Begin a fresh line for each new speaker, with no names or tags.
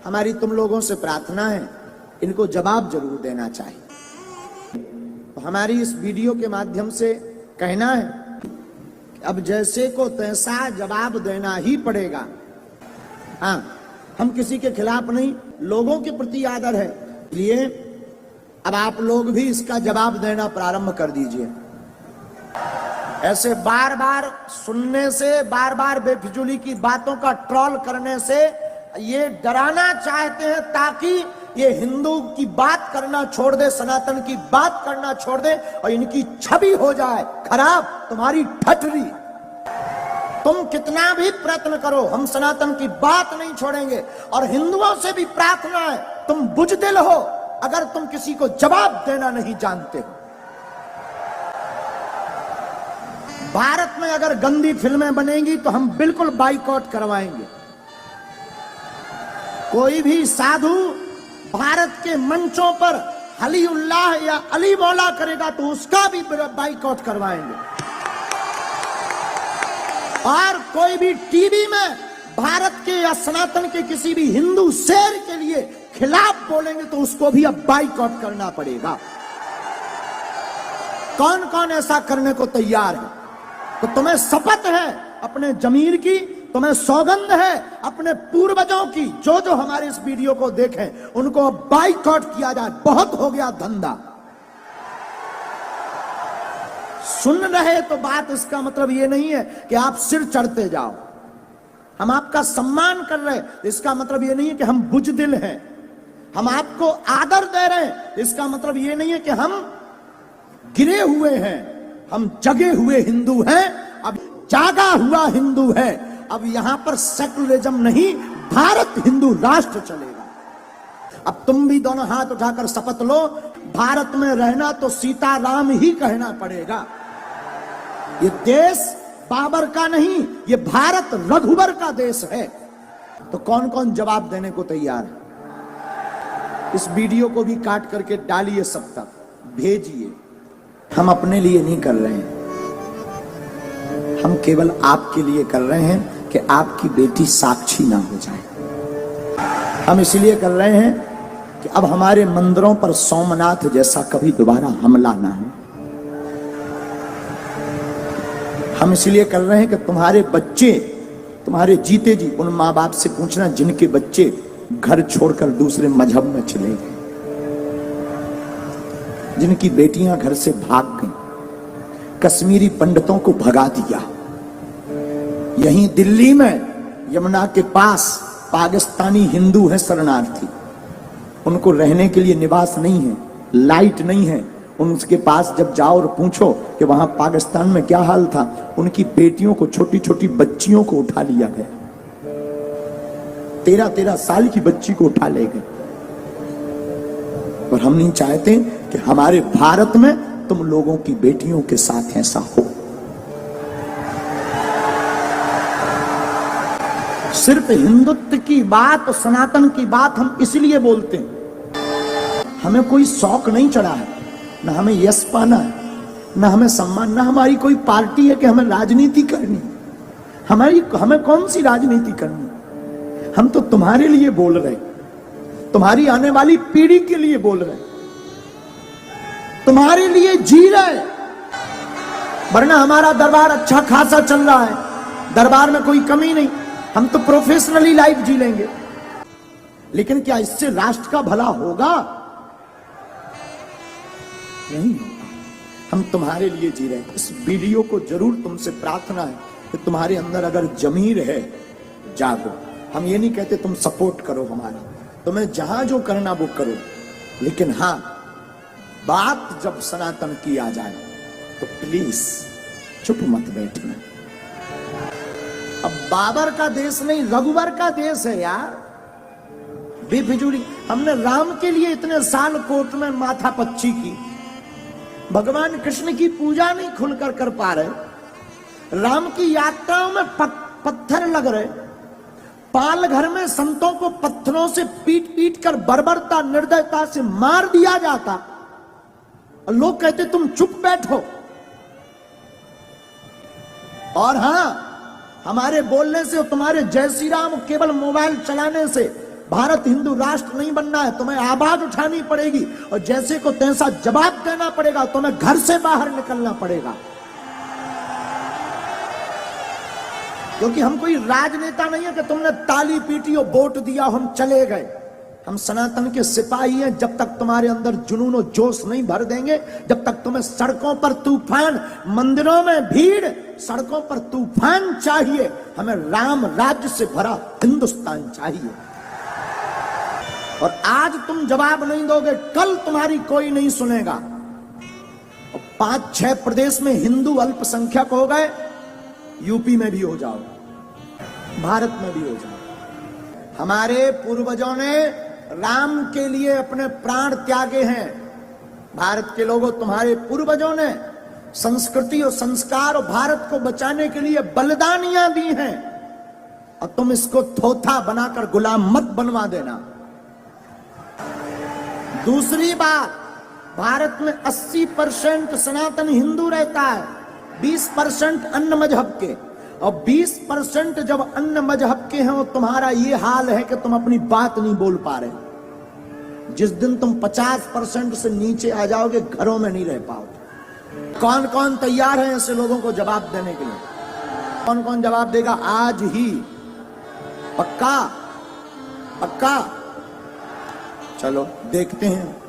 हमारी तुम लोगों से प्रार्थना है, इनको जवाब जरूर देना चाहिए। तो हमारी इस वीडियो के माध्यम से कहना है कि अब जैसे को तैसा जवाब देना ही पड़ेगा। हाँ, हम किसी के खिलाफ नहीं, लोगों के प्रति आदर है, इसलिए अब आप लोग भी इसका जवाब देना प्रारंभ कर दीजिए। ऐसे बार बार सुनने से, बार बार बेफिजूली की बातों का ट्रोल करने से ये डराना चाहते हैं ताकि ये हिंदू की बात करना छोड़ दे, सनातन की बात करना छोड़ दे और इनकी छवि हो जाए खराब, तुम्हारी ठठरी। तुम कितना भी प्रयत्न करो, हम सनातन की बात नहीं छोड़ेंगे। और हिंदुओं से भी प्रार्थना है, तुम बुजदिल हो अगर तुम किसी को जवाब देना नहीं जानते हो। भारत में अगर गंदी फिल्में बनेंगी तो हम बिल्कुल बाइकआउट करवाएंगे। कोई भी साधु भारत के मंचों पर अली उल्लाह या अली मौला करेगा तो उसका भी बाइकआउट करवाएंगे। और कोई भी टीवी में भारत के या सनातन के किसी भी हिंदू शेर के लिए खिलाफ बोलेंगे तो उसको भी अब बाइकआउट करना पड़ेगा। कौन कौन ऐसा करने को तैयार है? तो तुम्हें शपथ है अपने जमीर की, तुम्हें सौगंध है अपने पूर्वजों की, जो जो हमारे इस वीडियो को देखें उनको बाइकआउट किया जाए। बहुत हो गया धंधा। सुन रहे तो बात, इसका मतलब ये नहीं है कि आप सिर चढ़ते जाओ। हम आपका सम्मान कर रहे हैं, इसका मतलब ये नहीं है कि हम बुजदिल हैं। हम आपको आदर दे रहे हैं, इसका मतलब ये नहीं है कि हम गिरे हुए हैं। हम जगे हुए हिंदू हैं, अब जागा हुआ हिंदू है। अब यहां पर सेकुलरिज्म नहीं, भारत हिंदू राष्ट्र चलेगा। अब तुम भी दोनों हाथ उठाकर शपथ लो, भारत में रहना तो सीताराम ही कहना पड़ेगा। ये देश बाबर का नहीं, ये भारत रघुवर का देश है। तो कौन कौन जवाब देने को तैयार है? इस वीडियो को भी काट करके डालिए, सब तक भेजिए। हम अपने लिए नहीं कर रहे हैं, हम केवल आपके लिए कर रहे हैं कि आपकी बेटी साक्षी ना हो जाए। हम इसलिए कर रहे हैं कि अब हमारे मंदिरों पर सोमनाथ जैसा कभी दोबारा हमला ना हो। हम इसलिए कर रहे हैं कि तुम्हारे बच्चे, तुम्हारे जीते जी उन माँ बाप से पूछना जिनके बच्चे घर छोड़कर दूसरे मजहब में चले गए, जिनकी बेटियां घर से भाग गईं, कश्मीरी पंडितों को भगा दिया। यहीं दिल्ली में यमुना के पास पाकिस्तानी हिंदू हैं शरणार्थी, उनको रहने के लिए निवास नहीं है, लाइट नहीं है। उनके पास जब जाओ और पूछो कि वहां पाकिस्तान में क्या हाल था, उनकी बेटियों को, छोटी छोटी बच्चियों को उठा लिया गया। 13-13 साल की बच्ची को उठा ले गए। और हम नहीं चाहते कि हमारे भारत में तुम लोगों की बेटियों के साथ ऐसा हो। सिर्फ हिंदुत्व की बात, सनातन की बात हम इसलिए बोलते हैं, हमें कोई शौक नहीं चढ़ा है, ना हमें यश पाना है, ना हमें सम्मान, ना हमारी कोई पार्टी है कि हमें राजनीति करनी। हमें कौन सी राजनीति करनी? हम तो तुम्हारे लिए बोल रहे, तुम्हारी आने वाली पीढ़ी के लिए बोल रहे, तुम्हारे लिए जी रहे। वरना हमारा दरबार अच्छा खासा चल रहा है, दरबार में कोई कमी नहीं, हम तो प्रोफेशनली लाइफ जी लेंगे। लेकिन क्या इससे राष्ट्र का भला होगा? नहीं होगा। हम तुम्हारे लिए जी रहे हैं। इस वीडियो को जरूर तुमसे प्रार्थना है कि तुम्हारे अंदर अगर जमीर है, जागो। हम ये नहीं कहते तुम सपोर्ट करो हमारा, तुम्हें जहां जो करना वो करो, लेकिन हां, बात जब सनातन की आ जाए तो प्लीज चुप मत बैठना। अब बाबर का देश नहीं, रघुवर का देश है यार। बेफिजूली हमने राम के लिए इतने साल कोर्ट में माथा पच्ची की, भगवान कृष्ण की पूजा नहीं खुलकर कर पा रहे, राम की यात्राओं में पत्थर लग रहे, पाल घर में संतों को पत्थरों से पीट पीट कर बर्बरता, निर्दयता से मार दिया जाता, और लोग कहते तुम चुप बैठो। और हां, हमारे बोलने से, तुम्हारे जय श्री राम केवल मोबाइल चलाने से भारत हिंदू राष्ट्र नहीं बनना है, तुम्हें आवाज उठानी पड़ेगी और जैसे को तैसा जवाब देना पड़ेगा, तुम्हें घर से बाहर निकलना पड़ेगा। क्योंकि हम कोई राजनेता नहीं है कि तुमने ताली पीटी और वोट दिया हम चले गए। हम सनातन के सिपाही हैं। जब तक तुम्हारे अंदर जुनून और जोश नहीं भर देंगे, जब तक तुम्हें सड़कों पर तूफान, मंदिरों में भीड़, सड़कों पर तूफान चाहिए, हमें राम राज्य से भरा हिंदुस्तान चाहिए। और आज तुम जवाब नहीं दोगे, कल तुम्हारी कोई नहीं सुनेगा। और 5-6 प्रदेश में हिंदू अल्पसंख्यक हो गए, यूपी में भी हो जाओ, भारत में भी हो जाओ। हमारे पूर्वजों ने राम के लिए अपने प्राण त्यागे हैं। भारत के लोगों, तुम्हारे पूर्वजों ने संस्कृति और संस्कार और भारत को बचाने के लिए बलिदानियां दी हैं, और तुम इसको थोथा बनाकर गुलाम मत बनवा देना। दूसरी बात, भारत में 80% सनातन हिंदू रहता है, 20% अन्य मजहब के, और 20% जब अन्य मजहब के हैं, तुम्हारा ये हाल है कि तुम अपनी बात नहीं बोल पा रहे। जिस दिन तुम 50% से नीचे आ जाओगे, घरों में नहीं रह पाओगे। कौन कौन तैयार है ऐसे लोगों को जवाब देने के लिए? कौन कौन जवाब देगा आज ही? पक्का? पक्का? चलो देखते हैं।